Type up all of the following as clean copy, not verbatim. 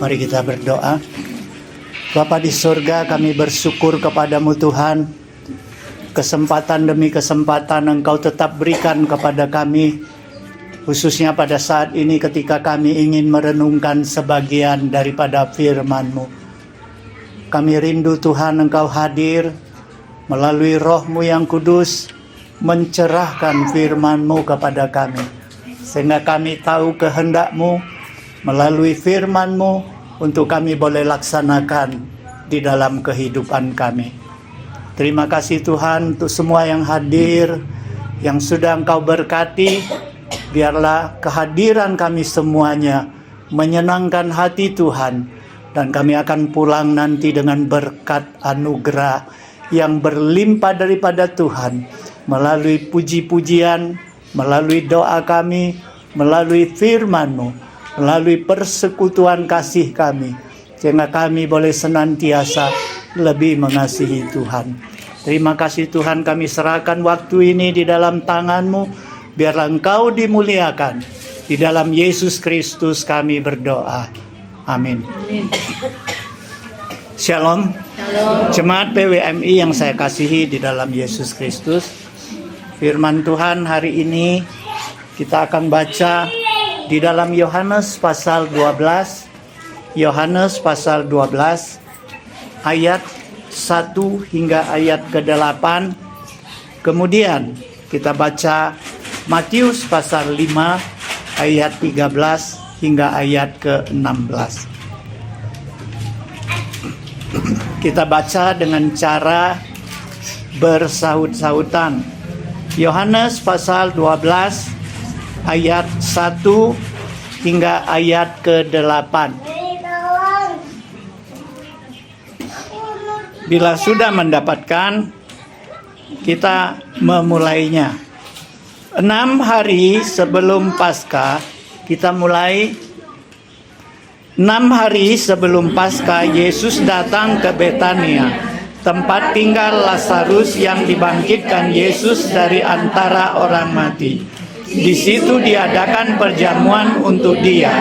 Mari kita berdoa. Bapa di surga, kami bersyukur kepadamu Tuhan. Kesempatan demi kesempatan Engkau tetap berikan kepada kami, khususnya pada saat ini ketika kami ingin merenungkan sebagian daripada firman-Mu. Kami rindu Tuhan Engkau hadir melalui Roh-Mu yang kudus, mencerahkan firman-Mu kepada kami, sehingga kami tahu kehendak-Mu melalui firman-Mu untuk kami boleh laksanakan di dalam kehidupan kami. Terima kasih Tuhan untuk semua yang hadir, yang sudah Engkau berkati. Biarlah kehadiran kami semuanya menyenangkan hati Tuhan, dan kami akan pulang nanti dengan berkat anugerah yang berlimpah daripada Tuhan, melalui puji-pujian, melalui doa kami, melalui firman-Mu, melalui persekutuan kasih kami, sehingga kami boleh senantiasa lebih mengasihi Tuhan. Terima kasih Tuhan, kami serahkan waktu ini di dalam tangan-Mu. Biarlah Engkau dimuliakan. Di dalam Yesus Kristus kami berdoa. Amin. Shalom. Jemaat PWMI yang saya kasihi di dalam Yesus Kristus. Firman Tuhan hari ini kita akan baca di dalam Yohanes pasal 12, Yohanes pasal 12, ayat 1 hingga ayat ke-8. Kemudian kita baca Matius pasal 5, ayat 13 hingga ayat ke-16. Kita baca dengan cara bersahut-sahutan. Yohanes pasal 12, ayat 1 hingga ayat ke-8. Bila sudah mendapatkan, kita memulainya. 6 hari sebelum Paskah, kita mulai. 6 hari sebelum Paskah, Yesus datang ke Betania, tempat tinggal Lazarus yang dibangkitkan Yesus dari antara orang mati. Di situ diadakan perjamuan untuk dia,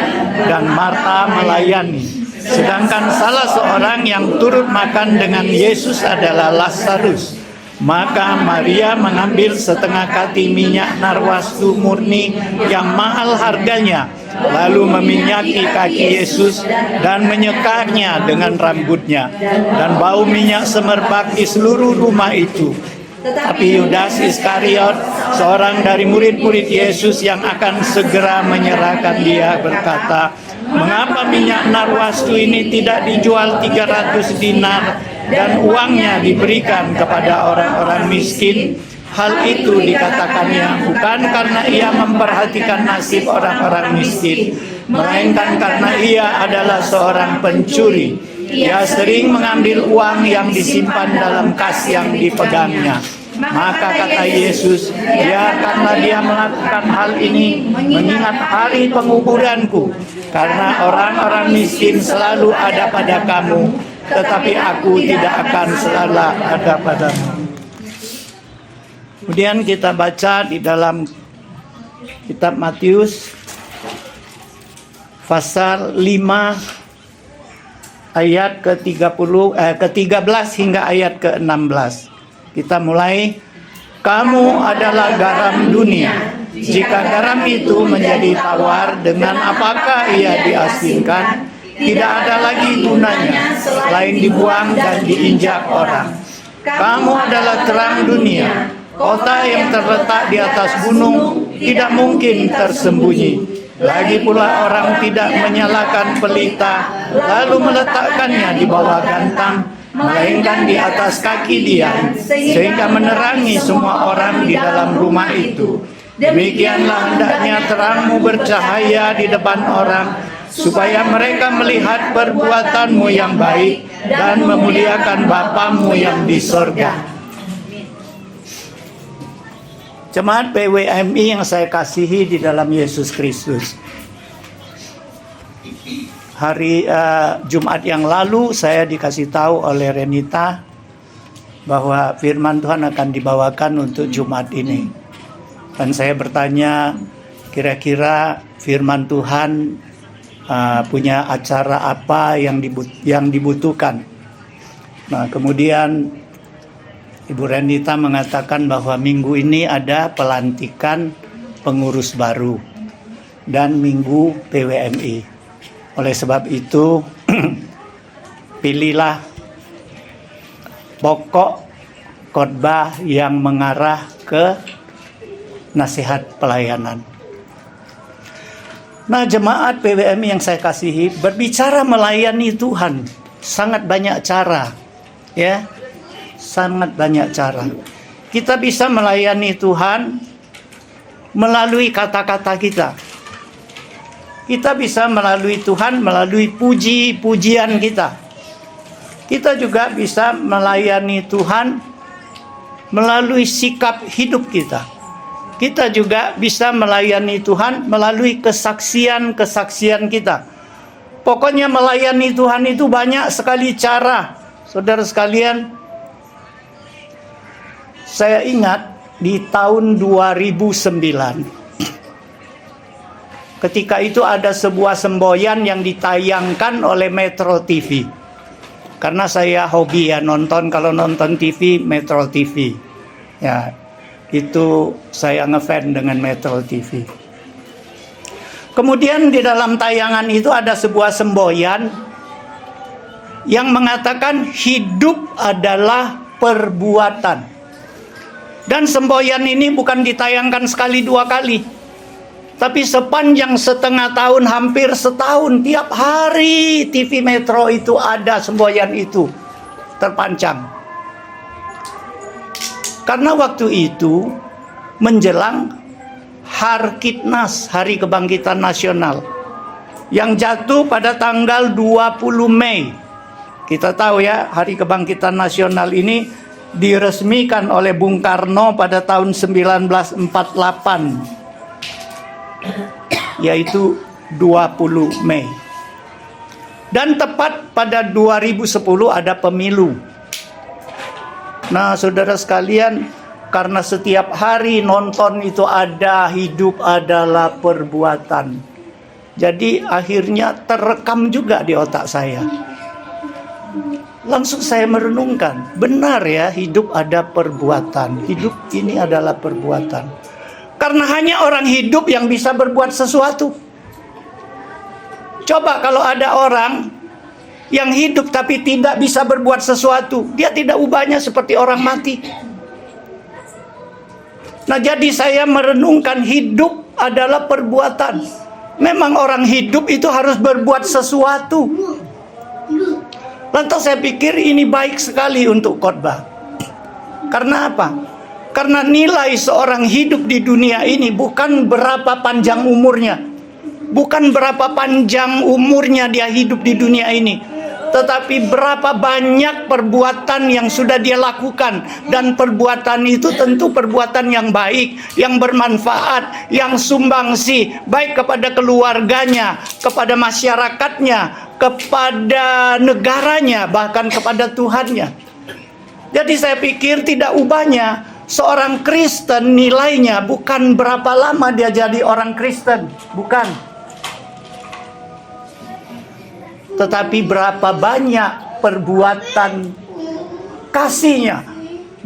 dan Marta melayani. Sedangkan salah seorang yang turut makan dengan Yesus adalah Lazarus. Maka Maria mengambil setengah kati minyak narwastu murni yang mahal harganya, lalu meminyaki kaki Yesus dan menyekanya dengan rambutnya, dan bau minyak semerbak di seluruh rumah itu. Tetapi Yudas Iskariot, seorang dari murid-murid Yesus yang akan segera menyerahkan dia, berkata, "Mengapa minyak narwastu ini tidak dijual 300 dinar dan uangnya diberikan kepada orang-orang miskin?" Hal itu dikatakannya bukan karena ia memperhatikan nasib orang-orang miskin, melainkan karena ia adalah seorang pencuri. Ia sering mengambil uang yang disimpan dalam kas yang dipegangnya. Maka kata Yesus, "Ya, karena dia melakukan hal ini mengingat hari penguburanku, karena orang-orang miskin selalu ada pada kamu, tetapi aku tidak akan selalu ada padamu." Kemudian kita baca di dalam kitab Matius pasal 5 ayat ke-13 hingga ayat ke-16. Kita mulai. "Kamu adalah garam dunia. Jika garam itu menjadi tawar, dengan apakah ia diasinkan? Tidak ada lagi gunanya selain dibuang dan diinjak orang. Kamu adalah terang dunia. Kota yang terletak di atas gunung tidak mungkin tersembunyi. Lagi pula orang tidak menyalakan pelita lalu meletakkannya di bawah gantang, melainkan di atas kaki dia, sehingga menerangi semua orang di dalam rumah itu. Demikianlah hendaknya terangmu bercahaya di depan orang, supaya mereka melihat perbuatanmu yang baik dan memuliakan Bapamu yang di sorga." Jemaat PWMI yang saya kasihi di dalam Yesus Kristus, hari Jumat yang lalu saya dikasih tahu oleh Renita bahwa firman Tuhan akan dibawakan untuk Jumat ini. Dan saya bertanya, kira-kira firman Tuhan punya acara apa yang dibutuhkan. Nah, kemudian Ibu Renita mengatakan bahwa minggu ini ada pelantikan pengurus baru dan minggu PWMI. Oleh sebab itu, pilihlah pokok khotbah yang mengarah ke nasihat pelayanan. Nah, jemaat PWMI yang saya kasihi, berbicara melayani Tuhan sangat banyak cara, ya. Sangat banyak cara. Kita bisa melayani Tuhan melalui kata-kata kita. Kita bisa melalui Tuhan melalui puji-pujian kita. Kita juga bisa melayani Tuhan melalui sikap hidup kita. Kita juga bisa melayani Tuhan melalui kesaksian-kesaksian kita. Pokoknya melayani Tuhan itu banyak sekali cara. Saudara sekalian, saya ingat di tahun 2009, ketika itu ada sebuah semboyan yang ditayangkan oleh Metro TV. Karena saya hobi ya nonton, kalau nonton TV, Metro TV. Ya, itu saya ngefans dengan Metro TV. Kemudian di dalam tayangan itu ada sebuah semboyan yang mengatakan hidup adalah perbuatan. Dan semboyan ini bukan ditayangkan sekali dua kali, tapi sepanjang setengah tahun, hampir setahun, tiap hari TV Metro itu ada semboyan itu terpancang. Karena waktu itu menjelang Harkitnas, Hari Kebangkitan Nasional, yang jatuh pada tanggal 20 Mei. Kita tahu ya, Hari Kebangkitan Nasional ini diresmikan oleh Bung Karno pada tahun 1948, yaitu 20 Mei. Dan tepat pada 2010 ada pemilu. Nah, saudara sekalian, karena setiap hari nonton itu ada hidup adalah perbuatan, jadi akhirnya terekam juga di otak saya. Langsung saya merenungkan, benar ya, hidup ada perbuatan. Hidup ini adalah perbuatan. Karena hanya orang hidup yang bisa berbuat sesuatu. Coba kalau ada orang yang hidup tapi tidak bisa berbuat sesuatu, dia tidak ubahnya seperti orang mati. Nah, jadi saya merenungkan hidup adalah perbuatan. Memang orang hidup itu harus berbuat sesuatu. Lantas saya pikir ini baik sekali untuk khotbah. Karena apa? Karena nilai seorang hidup di dunia ini bukan berapa panjang umurnya. Bukan berapa panjang umurnya dia hidup di dunia ini, tetapi berapa banyak perbuatan yang sudah dia lakukan. Dan perbuatan itu tentu perbuatan yang baik, yang bermanfaat, yang sumbangsi, baik kepada keluarganya, kepada masyarakatnya, kepada negaranya, bahkan kepada Tuhannya. Jadi saya pikir tidak ubahnya seorang Kristen nilainya bukan berapa lama dia jadi orang Kristen, bukan. Tetapi berapa banyak perbuatan kasihnya,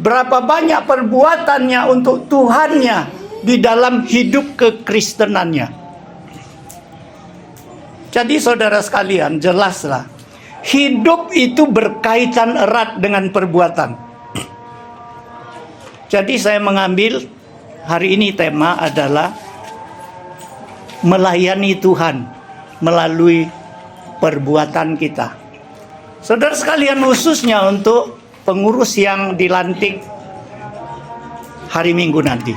berapa banyak perbuatannya untuk Tuhannya di dalam hidup kekristenannya. Jadi saudara sekalian, jelaslah, hidup itu berkaitan erat dengan perbuatan. Jadi saya mengambil hari ini tema adalah melayani Tuhan melalui perbuatan kita. Saudara sekalian, khususnya untuk pengurus yang dilantik hari Minggu nanti.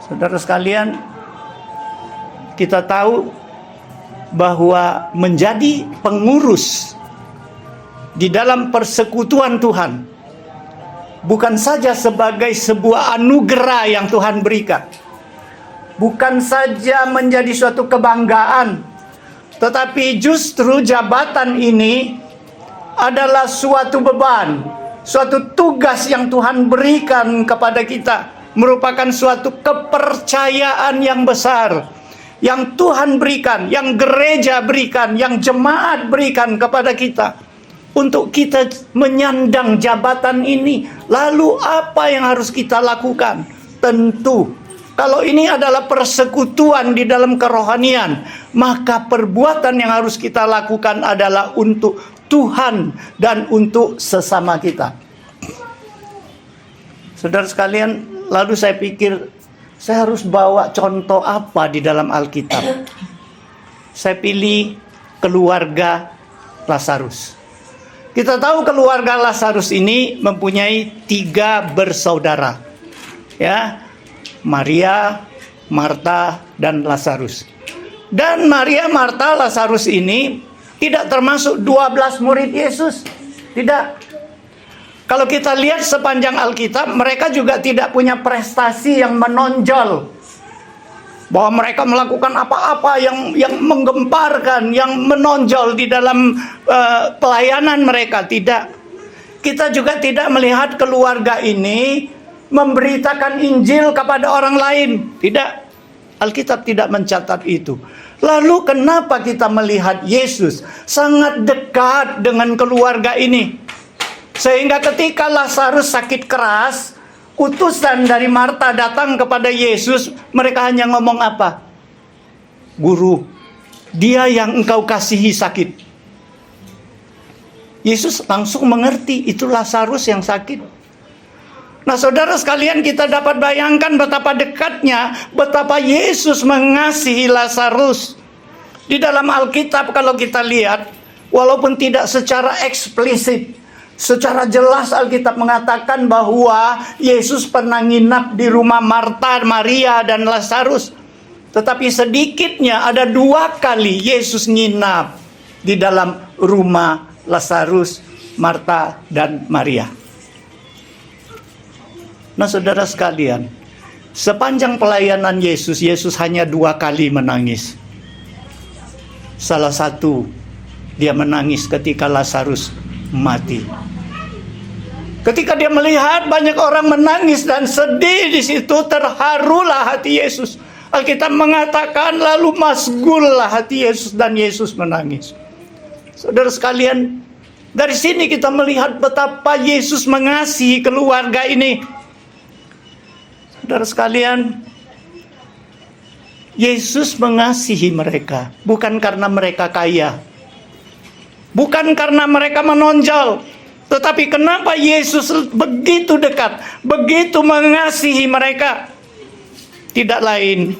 Saudara sekalian, kita tahu bahwa menjadi pengurus di dalam persekutuan Tuhan bukan saja sebagai sebuah anugerah yang Tuhan berikan, bukan saja menjadi suatu kebanggaan, tetapi justru jabatan ini adalah suatu beban, suatu tugas yang Tuhan berikan kepada kita, merupakan suatu kepercayaan yang besar. yang Tuhan berikan, yang gereja berikan, yang jemaat berikan kepada kita untuk kita menyandang jabatan ini. Lalu apa yang harus kita lakukan? Tentu, kalau ini adalah persekutuan di dalam kerohanian, maka perbuatan yang harus kita lakukan adalah untuk Tuhan dan untuk sesama kita. Saudara sekalian, lalu saya pikir, saya harus bawa contoh apa di dalam Alkitab? Saya pilih keluarga Lazarus. Kita tahu keluarga Lazarus ini mempunyai 3 bersaudara. Ya, Maria, Marta, dan Lazarus. Dan Maria, Marta, Lazarus ini tidak termasuk 12 murid Yesus. Tidak. Kalau kita lihat sepanjang Alkitab, mereka juga tidak punya prestasi yang menonjol. Bahwa mereka melakukan apa-apa yang menggemparkan, yang menonjol di dalam pelayanan mereka. Tidak. Kita juga tidak melihat keluarga ini memberitakan Injil kepada orang lain. Tidak. Alkitab tidak mencatat itu. Lalu kenapa kita melihat Yesus sangat dekat dengan keluarga ini? Sehingga ketika Lazarus sakit keras, utusan dari Marta datang kepada Yesus, mereka hanya ngomong apa? Guru, dia yang engkau kasihi sakit. Yesus langsung mengerti, itu Lazarus yang sakit. Nah, saudara sekalian, kita dapat bayangkan betapa dekatnya, betapa Yesus mengasihi Lazarus. Di dalam Alkitab kalau kita lihat, walaupun tidak secara eksplisit, secara jelas Alkitab mengatakan bahwa Yesus pernah nginap di rumah Marta, Maria, dan Lazarus. Tetapi sedikitnya ada 2 kali Yesus nginap di dalam rumah Lazarus, Marta, dan Maria. Nah, saudara sekalian, sepanjang pelayanan Yesus, Yesus hanya 2 kali menangis. Salah satu, dia menangis ketika Lazarus mati. Ketika dia melihat banyak orang menangis dan sedih di situ, terharulah hati Yesus. Alkitab mengatakan lalu masgullah hati Yesus dan Yesus menangis. Saudara sekalian, dari sini kita melihat betapa Yesus mengasihi keluarga ini. Saudara sekalian, Yesus mengasihi mereka bukan karena mereka kaya, bukan karena mereka menonjol, tetapi kenapa Yesus begitu dekat, begitu mengasihi mereka? Tidak lain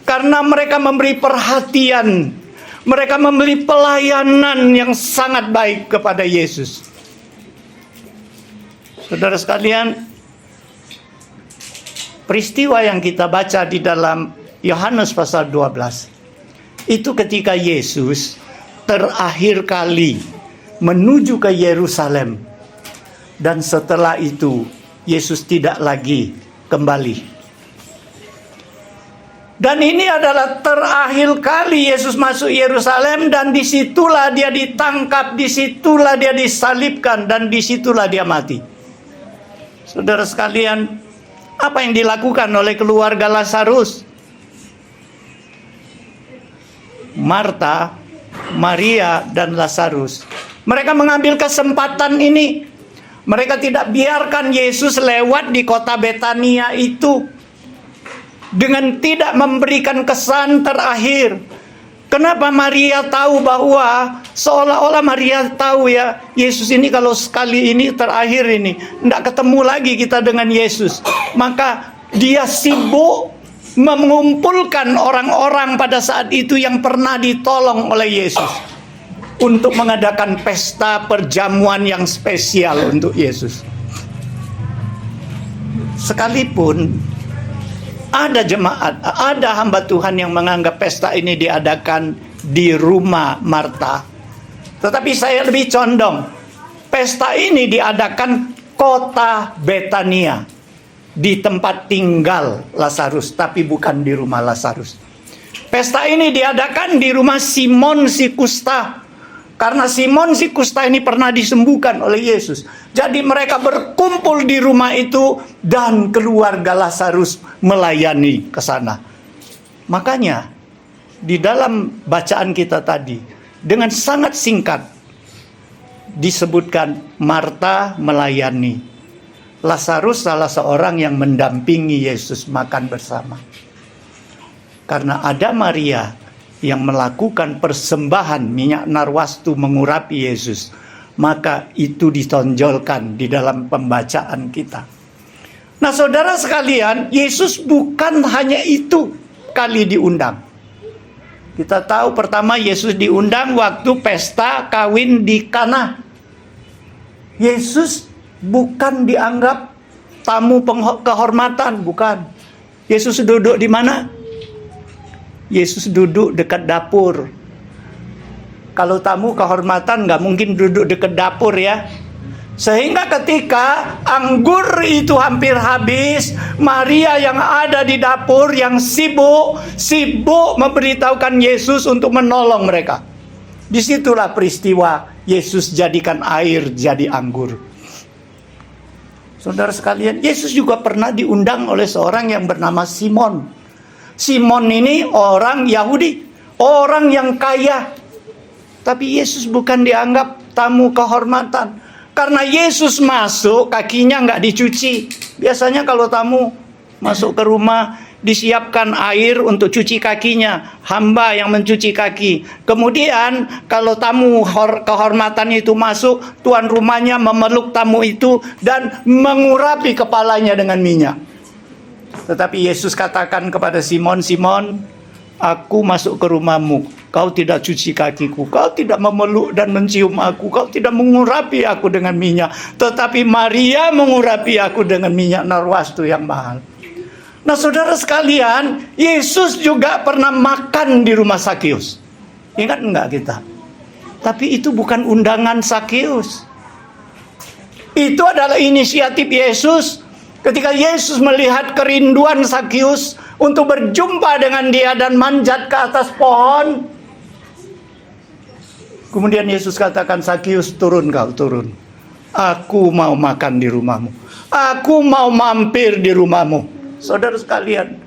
karena mereka memberi perhatian, mereka memberi pelayanan yang sangat baik kepada Yesus. Saudara sekalian, peristiwa yang kita baca di dalam Yohanes pasal 12 itu ketika Yesus terakhir kali menuju ke Yerusalem, dan setelah itu Yesus tidak lagi kembali. Dan ini adalah terakhir kali Yesus masuk Yerusalem, dan disitulah dia ditangkap, disitulah dia disalibkan, dan disitulah dia mati. Saudara sekalian, apa yang dilakukan oleh keluarga Lazarus? Marta, Maria, dan Lazarus, mereka mengambil kesempatan ini. Mereka tidak biarkan Yesus lewat di kota Betania itu dengan tidak memberikan kesan terakhir. Kenapa Maria tahu bahwa seolah-olah Maria tahu ya, Yesus ini kalau sekali ini terakhir ini, tidak ketemu lagi kita dengan Yesus. Maka dia sibuk mengumpulkan orang-orang pada saat itu yang pernah ditolong oleh Yesus untuk mengadakan pesta perjamuan yang spesial untuk Yesus. Sekalipun ada jemaat, ada hamba Tuhan yang menganggap pesta ini diadakan di rumah Marta, tetapi saya lebih condong pesta ini diadakan kota Betania, di tempat tinggal Lazarus, tapi bukan di rumah Lazarus. Pesta ini diadakan di rumah Simon si Kusta, karena Simon si Kusta ini pernah disembuhkan oleh Yesus. Jadi mereka berkumpul di rumah itu, dan keluarga Lazarus melayani ke sana. Makanya di dalam bacaan kita tadi dengan sangat singkat disebutkan Marta melayani, Lazarus salah seorang yang mendampingi Yesus makan bersama. Karena ada Maria yang melakukan persembahan minyak narwastu mengurapi Yesus, maka itu ditonjolkan di dalam pembacaan kita. Nah, saudara sekalian, Yesus bukan hanya itu kali diundang. Kita tahu pertama Yesus diundang waktu pesta kawin di Kana. Yesus bukan dianggap tamu kehormatan, bukan. Yesus duduk di mana? Yesus duduk dekat dapur. Kalau tamu kehormatan nggak mungkin duduk dekat dapur ya. Sehingga ketika anggur itu hampir habis, Maria yang ada di dapur yang sibuk memberitahukan Yesus untuk menolong mereka. Disitulah peristiwa Yesus jadikan air jadi anggur. Saudara sekalian, Yesus juga pernah diundang oleh seorang yang bernama Simon. Simon ini orang Yahudi, orang yang kaya. Tapi Yesus bukan dianggap tamu kehormatan. Karena Yesus masuk, kakinya nggak dicuci. Biasanya kalau tamu masuk ke rumah, disiapkan air untuk cuci kakinya. Hamba yang mencuci kaki. Kemudian kalau tamu kehormatan itu masuk, tuan rumahnya memeluk tamu itu dan mengurapi kepalanya dengan minyak. Tetapi Yesus katakan kepada Simon, Simon, aku masuk ke rumahmu, kau tidak cuci kakiku, kau tidak memeluk dan mencium aku, kau tidak mengurapi aku dengan minyak, tetapi Maria mengurapi aku dengan minyak narwastu yang mahal. Nah, saudara sekalian, Yesus juga pernah makan di rumah Sakeus. Ingat enggak kita? Tapi itu bukan undangan Sakeus. Itu adalah inisiatif Yesus. Ketika Yesus melihat kerinduan Sakeus untuk berjumpa dengan dia dan manjat ke atas pohon, kemudian Yesus katakan, Sakeus, turun kau, turun. Aku mau makan di rumahmu. Aku mau mampir di rumahmu. Saudara sekalian,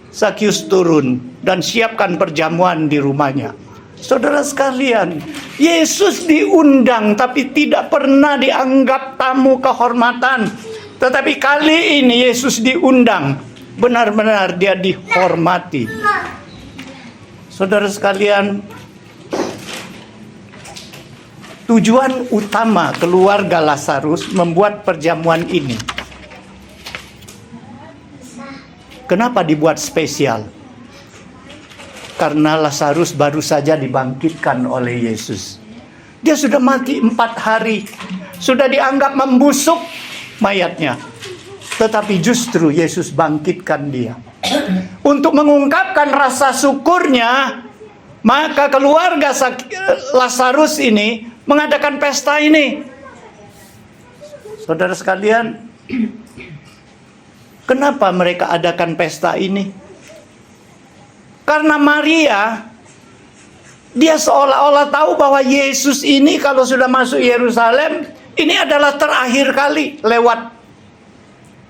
Sakeus turun dan siapkan perjamuan di rumahnya. Saudara sekalian, Yesus diundang tapi tidak pernah dianggap tamu kehormatan. Tetapi kali ini Yesus diundang, benar-benar dia dihormati. Saudara sekalian, tujuan utama keluarga Lazarus membuat perjamuan ini. Kenapa dibuat spesial? Karena Lazarus baru saja dibangkitkan oleh Yesus. Dia sudah mati 4 hari. Sudah dianggap membusuk mayatnya. Tetapi justru Yesus bangkitkan dia. Untuk mengungkapkan rasa syukurnya, maka keluarga Lazarus ini mengadakan pesta ini. Saudara sekalian, kenapa mereka adakan pesta ini? Karena Maria, dia seolah-olah tahu bahwa Yesus ini kalau sudah masuk Yerusalem, ini adalah terakhir kali lewat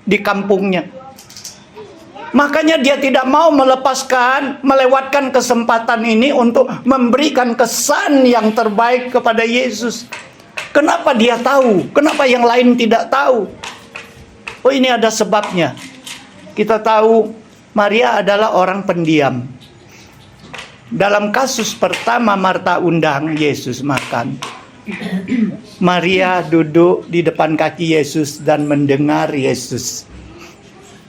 di kampungnya. Makanya dia tidak mau melewatkan kesempatan ini untuk memberikan kesan yang terbaik kepada Yesus. Kenapa dia tahu? Kenapa yang lain tidak tahu? Oh, ini ada sebabnya. Kita tahu Maria adalah orang pendiam. Dalam kasus pertama Marta undang Yesus makan, Maria duduk di depan kaki Yesus dan mendengar Yesus.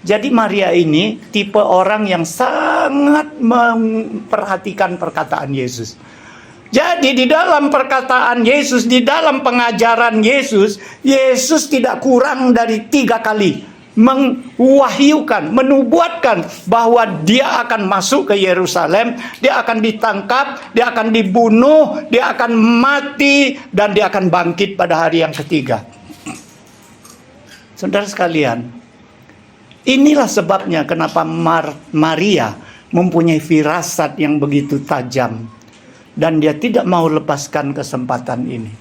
Jadi Maria ini tipe orang yang sangat memperhatikan perkataan Yesus. Jadi di dalam perkataan Yesus, di dalam pengajaran Yesus, Yesus tidak kurang dari 3 kali mewahyukan, menubuatkan bahwa dia akan masuk ke Yerusalem, dia akan ditangkap, dia akan dibunuh, dia akan mati, dan dia akan bangkit pada hari yang ketiga. Saudara sekalian, inilah sebabnya kenapa Maria mempunyai firasat yang begitu tajam, dan dia tidak mau lepaskan kesempatan ini.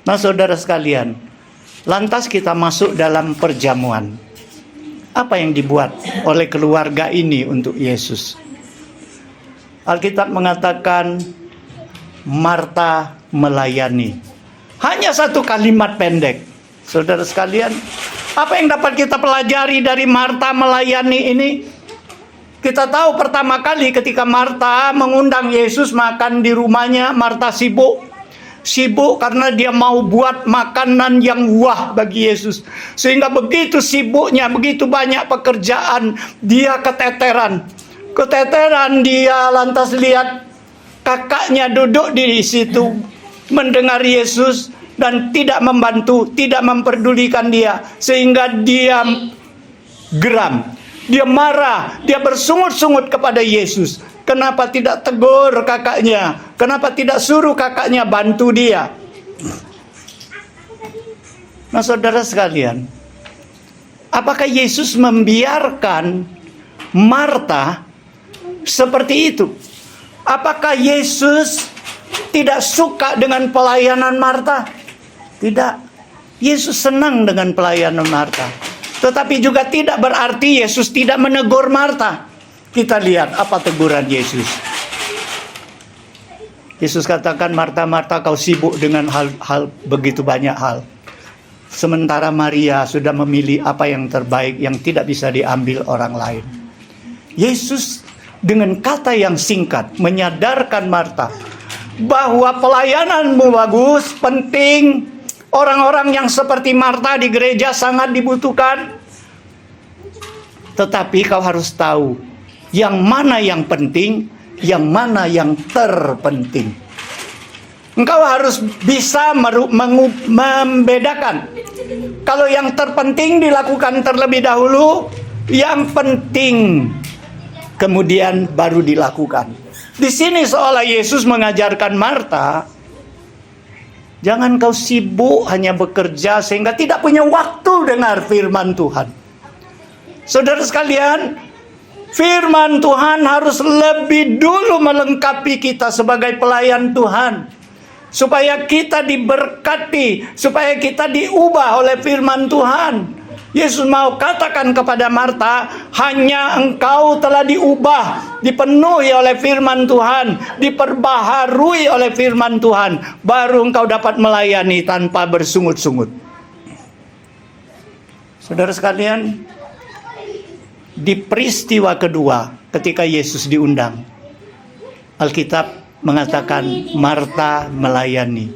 Nah, saudara sekalian, lantas kita masuk dalam perjamuan. Apa yang dibuat oleh keluarga ini untuk Yesus? Alkitab mengatakan Marta melayani. Hanya satu kalimat pendek. Saudara sekalian, apa yang dapat kita pelajari dari Marta melayani ini? Kita tahu pertama kali ketika Marta mengundang Yesus makan di rumahnya, Marta sibuk. Sibuk karena dia mau buat makanan yang wah bagi Yesus. Sehingga begitu sibuknya, begitu banyak pekerjaan, dia keteteran. Keteteran dia lantas lihat kakaknya duduk di situ mendengar Yesus dan tidak membantu, tidak memperdulikan dia. Sehingga dia geram, dia marah, dia bersungut-sungut kepada Yesus. Kenapa tidak tegur kakaknya? Kenapa tidak suruh kakaknya bantu dia? Nah, saudara sekalian, apakah Yesus membiarkan Marta seperti itu? Apakah Yesus tidak suka dengan pelayanan Marta? Tidak. Yesus senang dengan pelayanan Marta. Tetapi juga tidak berarti Yesus tidak menegur Marta. Kita lihat apa teguran Yesus. Yesus katakan, Marta, Marta, kau sibuk dengan hal begitu banyak hal. Sementara Maria sudah memilih apa yang terbaik yang tidak bisa diambil orang lain. Yesus dengan kata yang singkat menyadarkan Marta bahwa pelayananmu bagus, penting. Orang-orang yang seperti Marta di gereja sangat dibutuhkan. Tetapi kau harus tahu yang mana yang penting, yang mana yang terpenting. Engkau harus bisa membedakan. Kalau yang terpenting dilakukan terlebih dahulu, yang penting kemudian baru dilakukan. Di sini seolah Yesus mengajarkan Marta, jangan kau sibuk hanya bekerja sehingga tidak punya waktu dengar firman Tuhan. Saudara sekalian, firman Tuhan harus lebih dulu melengkapi kita sebagai pelayan Tuhan. Supaya kita diberkati, supaya kita diubah oleh firman Tuhan. Yesus mau katakan kepada Marta, hanya engkau telah diubah, dipenuhi oleh firman Tuhan, diperbaharui oleh firman Tuhan, baru engkau dapat melayani tanpa bersungut-sungut. Saudara sekalian, di peristiwa kedua ketika Yesus diundang, Alkitab mengatakan Marta melayani,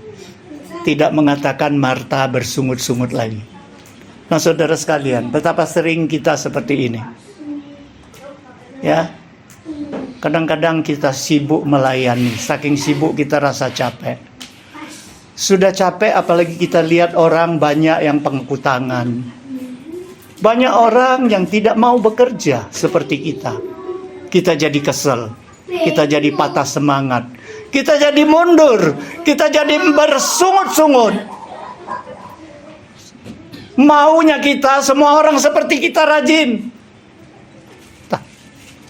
tidak mengatakan Marta bersungut-sungut lagi. Nah, saudara sekalian, betapa sering kita seperti ini. Ya, kadang-kadang kita sibuk melayani, saking sibuk kita rasa capek. Sudah capek, apalagi kita lihat orang banyak yang pangku tangan. Banyak orang yang tidak mau bekerja seperti kita. Kita jadi kesel, kita jadi patah semangat, kita jadi mundur, kita jadi bersungut-sungut. Maunya kita semua orang seperti kita rajin.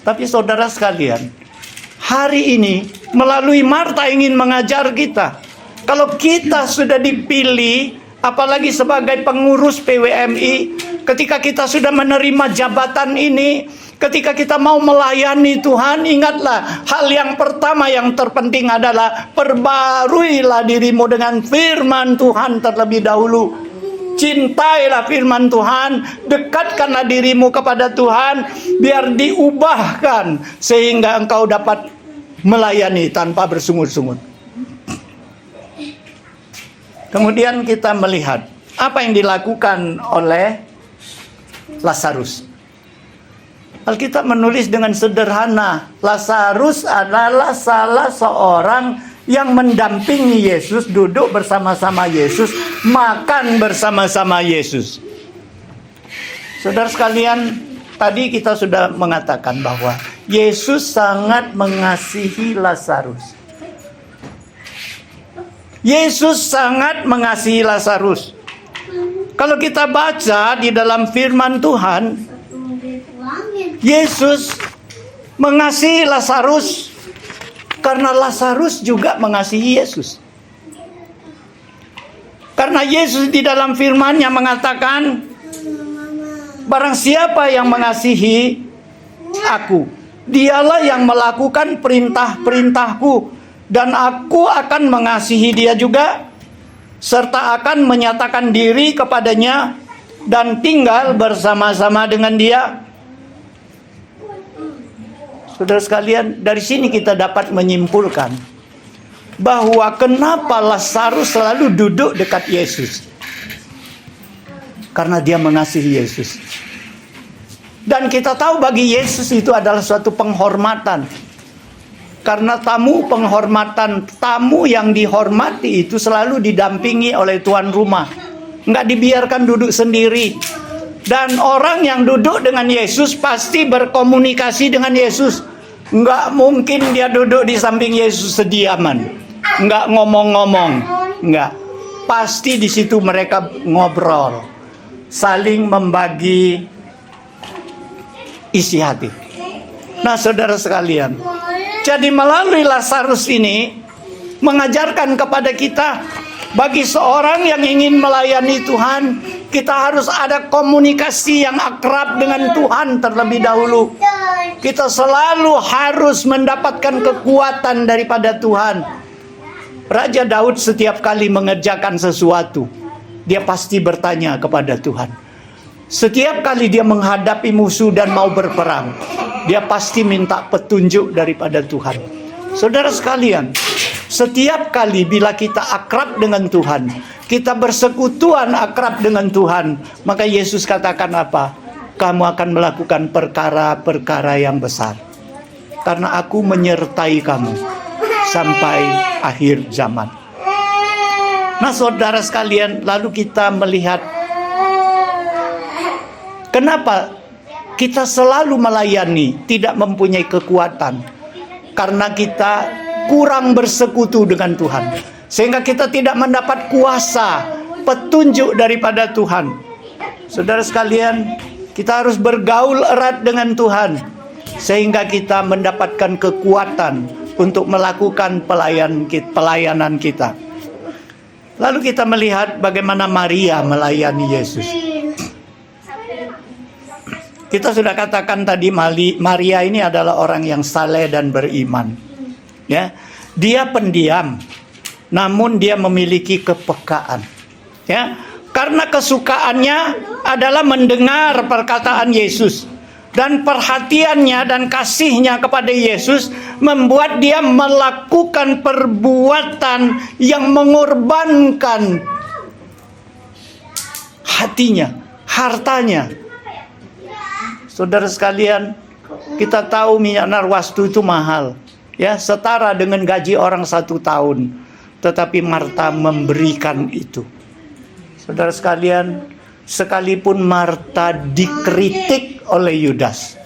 Tapi saudara sekalian, hari ini melalui Marta ingin mengajar kita. Kalau kita sudah dipilih, apalagi sebagai pengurus PWMI, ketika kita sudah menerima jabatan ini, ketika kita mau melayani Tuhan, ingatlah hal yang pertama yang terpenting adalah perbaruilah dirimu dengan firman Tuhan terlebih dahulu. Cintailah firman Tuhan, dekatkanlah dirimu kepada Tuhan, biar diubahkan sehingga engkau dapat melayani tanpa bersungut-sungut. Kemudian kita melihat apa yang dilakukan oleh Lazarus. Alkitab menulis dengan sederhana, Lazarus adalah salah seorang yang mendampingi Yesus, duduk bersama-sama Yesus, makan bersama-sama Yesus. Saudara sekalian, tadi kita sudah mengatakan bahwa Yesus sangat mengasihi Lazarus. Yesus sangat mengasihi Lazarus. Kalau kita baca di dalam firman Tuhan, Yesus mengasihi Lazarus karena Lazarus juga mengasihi Yesus. Karena Yesus di dalam firman-Nya mengatakan, barang siapa yang mengasihi aku, Dialah yang melakukan perintah-perintahku, dan aku akan mengasihi dia juga, serta akan menyatakan diri kepadanya dan tinggal bersama-sama dengan dia. Saudara sekalian, dari sini kita dapat menyimpulkan bahwa kenapa Lazarus selalu duduk dekat Yesus. Karena dia mengasihi Yesus. Dan kita tahu bagi Yesus itu adalah suatu penghormatan. Karena tamu penghormatan, tamu yang dihormati itu selalu didampingi oleh tuan rumah. Nggak dibiarkan duduk sendiri. Dan orang yang duduk dengan Yesus pasti berkomunikasi dengan Yesus. Nggak mungkin dia duduk di samping Yesus sediaman. Nggak ngomong-ngomong. Nggak. Pasti di situ mereka ngobrol. Saling membagi isi hati. Nah, saudara sekalian, jadi melalui Lazarus ini mengajarkan kepada kita, bagi seorang yang ingin melayani Tuhan, kita harus ada komunikasi yang akrab dengan Tuhan terlebih dahulu. Kita selalu harus mendapatkan kekuatan daripada Tuhan. Raja Daud setiap kali mengerjakan sesuatu, dia pasti bertanya kepada Tuhan. Setiap kali dia menghadapi musuh dan mau berperang, dia pasti minta petunjuk daripada Tuhan. Saudara sekalian, setiap kali bila kita akrab dengan Tuhan, kita bersekutuan akrab dengan Tuhan, maka Yesus katakan apa? Kamu akan melakukan perkara-perkara yang besar. Karena aku menyertai kamu sampai akhir zaman. Nah, saudara sekalian, lalu kita melihat kenapa kita selalu melayani, tidak mempunyai kekuatan. Karena kita kurang bersekutu dengan Tuhan. Sehingga kita tidak mendapat kuasa, petunjuk daripada Tuhan. Saudara sekalian, kita harus bergaul erat dengan Tuhan. Sehingga kita mendapatkan kekuatan untuk melakukan pelayanan kita. Lalu kita melihat bagaimana Maria melayani Yesus. Kita sudah katakan tadi, Maria ini adalah orang yang saleh dan beriman. Ya, dia pendiam, namun dia memiliki kepekaan. Ya, karena kesukaannya adalah mendengar perkataan Yesus. Dan perhatiannya dan kasihnya kepada Yesus membuat dia melakukan perbuatan yang mengorbankan hatinya, hartanya. Saudara sekalian, kita tahu minyak narwastu itu mahal, ya, setara dengan gaji orang 1 tahun. Tetapi Marta memberikan itu. Saudara sekalian, sekalipun Marta dikritik oleh Yudas.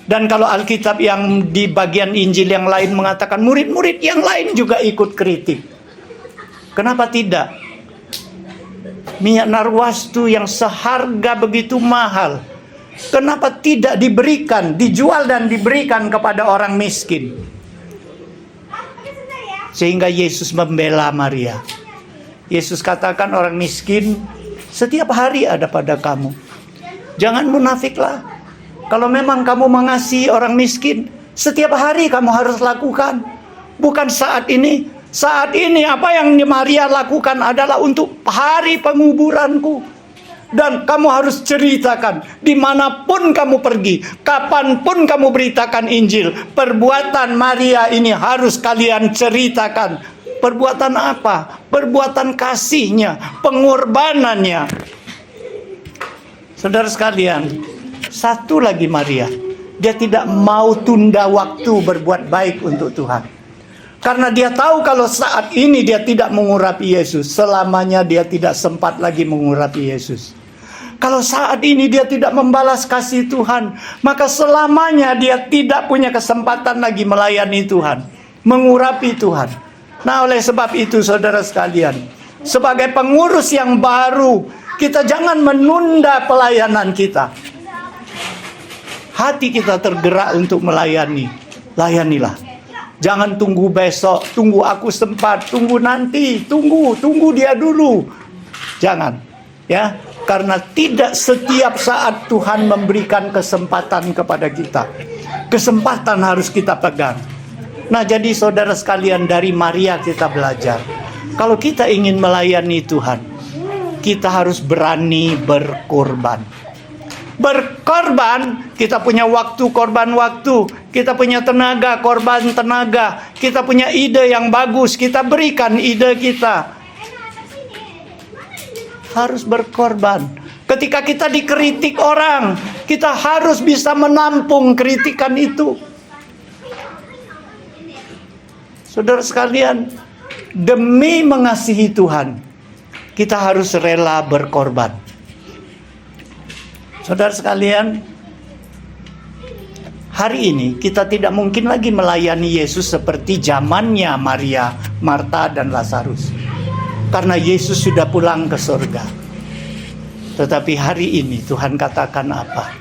Dan kalau Alkitab yang di bagian Injil yang lain mengatakan murid-murid yang lain juga ikut kritik. Kenapa tidak? Minyak narwastu yang seharga begitu mahal, kenapa tidak diberikan, dijual dan diberikan kepada orang miskin? Sehingga Yesus membela Maria. Yesus katakan orang miskin setiap hari ada pada kamu. Jangan munafiklah. Kalau memang kamu mengasihi orang miskin, setiap hari kamu harus lakukan. Bukan saat ini. Saat ini apa yang Maria lakukan adalah untuk hari penguburanku. Dan kamu harus ceritakan dimanapun kamu pergi, kapanpun kamu beritakan Injil. Perbuatan Maria ini harus kalian ceritakan. Perbuatan apa? Perbuatan kasihnya, pengorbanannya. Saudara sekalian, satu lagi Maria, dia tidak mau tunda waktu berbuat baik untuk Tuhan. Karena dia tahu kalau saat ini dia tidak mengurapi Yesus, selamanya dia tidak sempat lagi mengurapi Yesus. Kalau saat ini dia tidak membalas kasih Tuhan, maka selamanya dia tidak punya kesempatan lagi melayani Tuhan, mengurapi Tuhan. Nah, oleh sebab itu saudara sekalian, sebagai pengurus yang baru, kita jangan menunda pelayanan kita. Hati kita tergerak untuk melayani, layanilah. Jangan tunggu besok, tunggu aku sempat, tunggu nanti, tunggu dia dulu. Jangan, ya. Karena tidak setiap saat Tuhan memberikan kesempatan kepada kita. Kesempatan harus kita pegang. Nah, jadi saudara sekalian, dari Maria kita belajar. Kalau kita ingin melayani Tuhan, kita harus berani berkorban. Berkorban, kita punya waktu, korban waktu. Kita punya tenaga, korban tenaga. Kita punya ide yang bagus, kita berikan ide kita. Harus berkorban. Ketika kita dikritik orang, kita harus bisa menampung kritikan itu. Saudara sekalian, demi mengasihi Tuhan, kita harus rela berkorban. Saudara sekalian, hari ini kita tidak mungkin lagi melayani Yesus seperti zamannya Maria, Marta, dan Lazarus. Karena Yesus sudah pulang ke surga. Tetapi hari ini Tuhan katakan apa?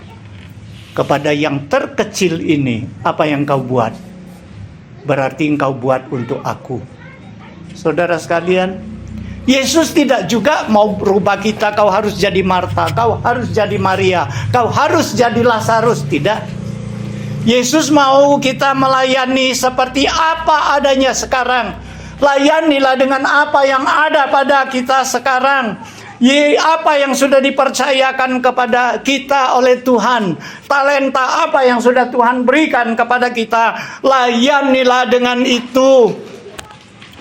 Kepada yang terkecil ini, apa yang kau buat? Berarti engkau buat untuk aku. Saudara sekalian, Yesus tidak juga mau berubah kita. Kau harus jadi Marta, kau harus jadi Maria, kau harus jadi Lazarus. Tidak. Yesus mau kita melayani seperti apa adanya sekarang. Layanilah dengan apa yang ada pada kita sekarang. Apa yang sudah dipercayakan kepada kita oleh Tuhan, talenta apa yang sudah Tuhan berikan kepada kita, layanilah dengan itu.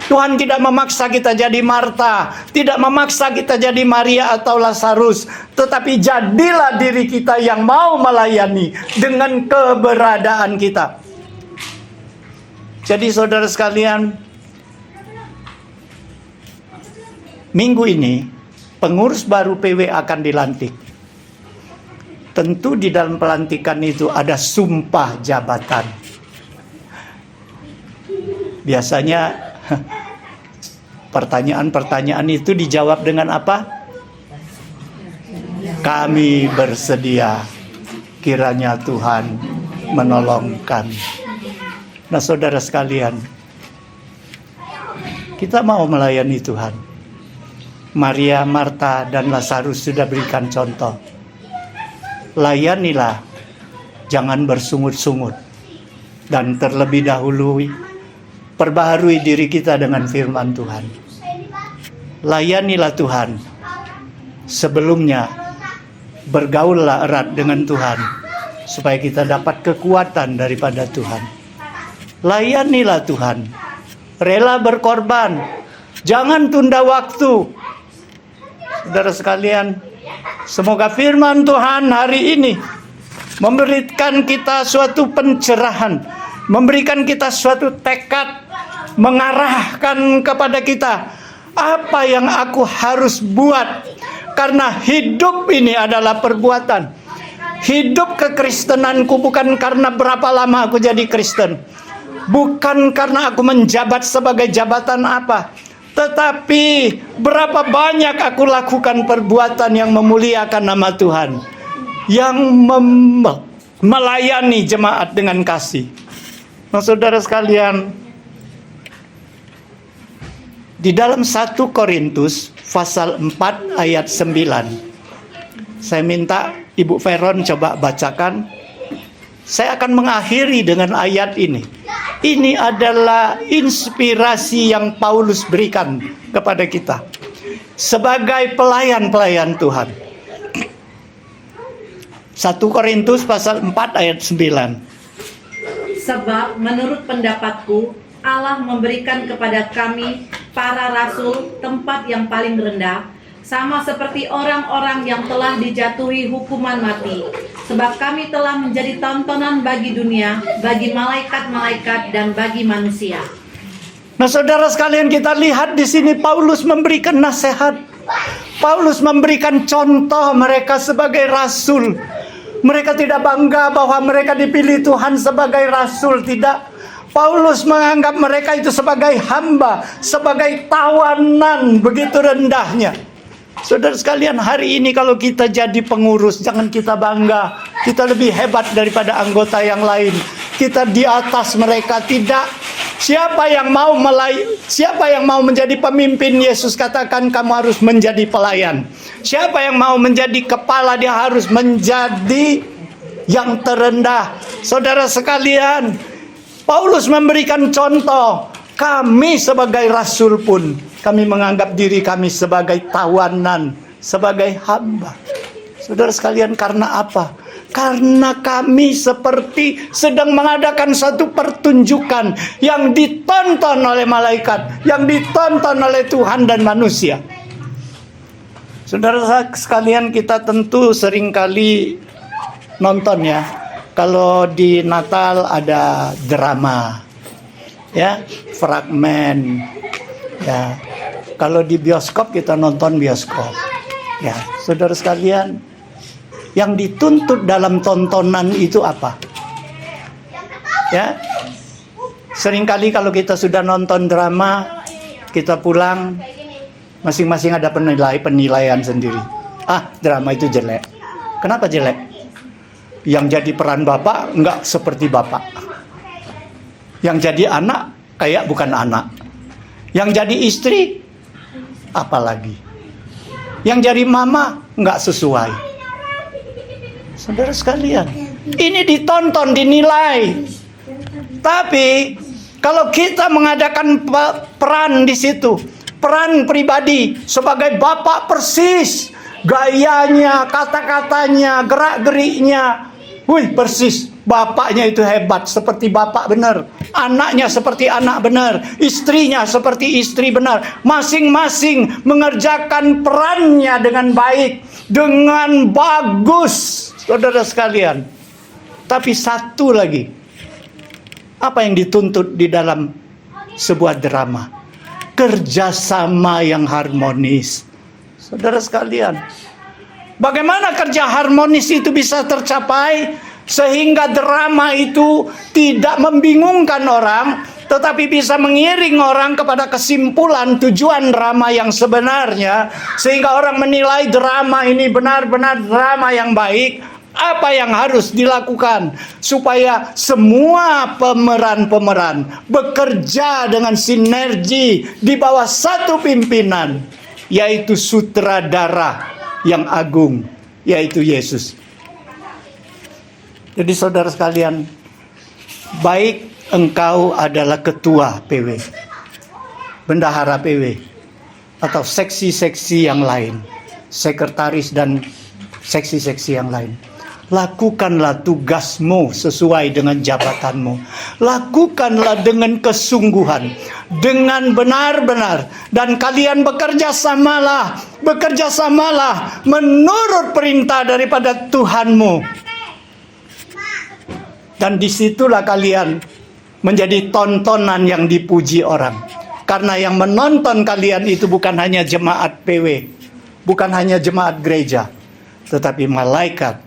Tuhan tidak memaksa kita jadi Marta, tidak memaksa kita jadi Maria atau Lazarus, tetapi jadilah diri kita yang mau melayani dengan keberadaan kita. Jadi saudara sekalian, minggu ini pengurus baru PW akan dilantik. Tentu di dalam pelantikan itu ada sumpah jabatan. Biasanya pertanyaan-pertanyaan itu dijawab dengan apa? Kami bersedia, kiranya Tuhan menolong kami. Nah, saudara sekalian, kita mau melayani Tuhan. Maria, Marta, dan Lazarus sudah berikan contoh. Layanilah, jangan bersungut-sungut. Dan terlebih dahulu, perbaharui diri kita dengan firman Tuhan. Layanilah Tuhan. Sebelumnya, bergaullah erat dengan Tuhan, supaya kita dapat kekuatan daripada Tuhan. Layanilah Tuhan. Rela berkorban. Jangan tunda waktu. Saudara sekalian, semoga firman Tuhan hari ini memberikan kita suatu pencerahan, memberikan kita suatu tekad, mengarahkan kepada kita apa yang aku harus buat. Karena hidup ini adalah perbuatan. Hidup kekristenanku bukan karena berapa lama aku jadi Kristen, bukan karena aku menjabat sebagai jabatan apa, tetapi berapa banyak aku lakukan perbuatan yang memuliakan nama Tuhan, yang melayani jemaat dengan kasih. Nah, saudara sekalian, di dalam 1 Korintus pasal 4 ayat 9, saya minta Ibu Veron coba bacakan. Saya akan mengakhiri dengan ayat ini. Ini adalah inspirasi yang Paulus berikan kepada kita sebagai pelayan-pelayan Tuhan. 1 Korintus pasal 4 ayat 9. Sebab menurut pendapatku, Allah memberikan kepada kami, para rasul, tempat yang paling rendah, sama seperti orang-orang yang telah dijatuhi hukuman mati. Sebab kami telah menjadi tontonan bagi dunia, bagi malaikat-malaikat, dan bagi manusia. Nah, saudara sekalian, kita lihat di sini Paulus memberikan nasihat. Paulus memberikan contoh mereka sebagai rasul. Mereka tidak bangga bahwa mereka dipilih Tuhan sebagai rasul, tidak. Paulus menganggap mereka itu sebagai hamba, sebagai tawanan, begitu rendahnya. Saudara sekalian, hari ini kalau kita jadi pengurus, jangan kita bangga kita lebih hebat daripada anggota yang lain, kita di atas mereka. Tidak. Siapa yang mau menjadi pemimpin, Yesus katakan kamu harus menjadi pelayan. Siapa yang mau menjadi kepala, dia harus menjadi yang terendah. Saudara sekalian, Paulus memberikan contoh. Kami sebagai rasul pun, kami menganggap diri kami sebagai tawanan, sebagai hamba. Saudara sekalian, karena apa? Karena kami seperti sedang mengadakan satu pertunjukan yang ditonton oleh malaikat, yang ditonton oleh Tuhan dan manusia. Saudara sekalian, kita tentu seringkali nonton ya. Kalau di Natal ada drama, ya, fragmen, ya. Kalau di bioskop kita nonton bioskop, ya. Saudara sekalian, yang dituntut dalam tontonan itu apa? Ya, seringkali kalau kita sudah nonton drama, kita pulang, masing-masing ada penilaian sendiri. Ah, drama itu jelek. Kenapa jelek? Yang jadi peran bapak enggak seperti bapak. Yang jadi anak kayak bukan anak. Yang jadi istri apalagi. Yang jadi mama enggak sesuai. Saudara sekalian, ini ditonton, dinilai. Tapi kalau kita mengadakan peran di situ, peran pribadi sebagai bapak persis, gayanya, kata-katanya, gerak-geriknya, wih persis, bapaknya itu hebat, seperti bapak benar, anaknya seperti anak benar, istrinya seperti istri benar, masing-masing mengerjakan perannya dengan baik, dengan bagus, saudara sekalian. Tapi satu lagi, apa yang dituntut di dalam sebuah drama? Kerjasama yang harmonis. Saudara sekalian, bagaimana kerja harmonis itu bisa tercapai sehingga drama itu tidak membingungkan orang, tetapi bisa mengiring orang kepada kesimpulan tujuan drama yang sebenarnya, sehingga orang menilai drama ini benar-benar drama yang baik. Apa yang harus dilakukan supaya semua pemeran-pemeran bekerja dengan sinergi di bawah satu pimpinan, yaitu sutradara yang agung, yaitu Yesus. Jadi saudara sekalian, baik engkau adalah ketua PW, bendahara PW, atau seksi-seksi yang lain, sekretaris dan seksi-seksi yang lain. Lakukanlah tugasmu sesuai dengan jabatanmu. Lakukanlah dengan kesungguhan, dengan benar-benar. Dan kalian bekerja samalah menurut perintah daripada Tuhanmu. Dan disitulah kalian menjadi tontonan yang dipuji orang. Karena yang menonton kalian itu bukan hanya jemaat PW, bukan hanya jemaat gereja, tetapi malaikat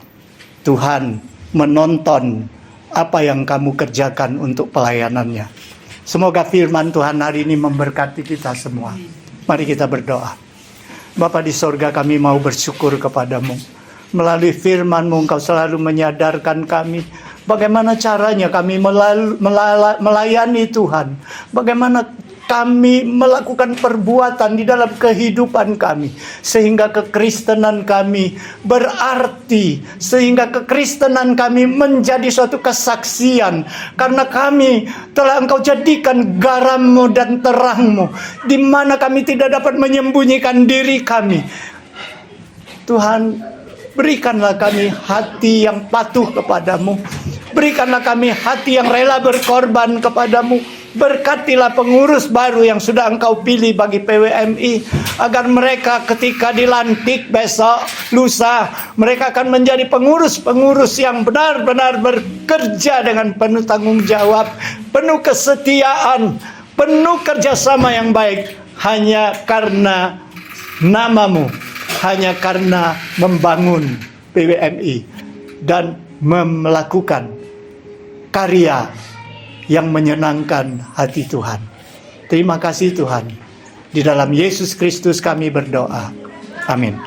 Tuhan menonton apa yang kamu kerjakan untuk pelayanannya. Semoga firman Tuhan hari ini memberkati kita semua. Mari kita berdoa. Bapa di sorga, kami mau bersyukur kepadamu. Melalui firman-Mu Engkau selalu menyadarkan kami bagaimana caranya kami melayani Tuhan. Bagaimana kami melakukan perbuatan di dalam kehidupan kami, sehingga kekristenan kami berarti, sehingga kekristenan kami menjadi suatu kesaksian, karena kami telah Engkau jadikan garam-Mu dan terang-Mu, di mana kami tidak dapat menyembunyikan diri kami. Tuhan, berikanlah kami hati yang patuh kepadamu, berikanlah kami hati yang rela berkorban kepadamu. Berkatilah pengurus baru yang sudah Engkau pilih bagi PWMI, agar mereka ketika dilantik besok, lusa, mereka akan menjadi pengurus-pengurus yang benar-benar bekerja dengan penuh tanggung jawab, penuh kesetiaan, penuh kerjasama yang baik, hanya karena nama-Mu, hanya karena membangun PWMI dan melakukan karya yang menyenangkan hati Tuhan. Terima kasih Tuhan. Di dalam Yesus Kristus kami berdoa. Amin.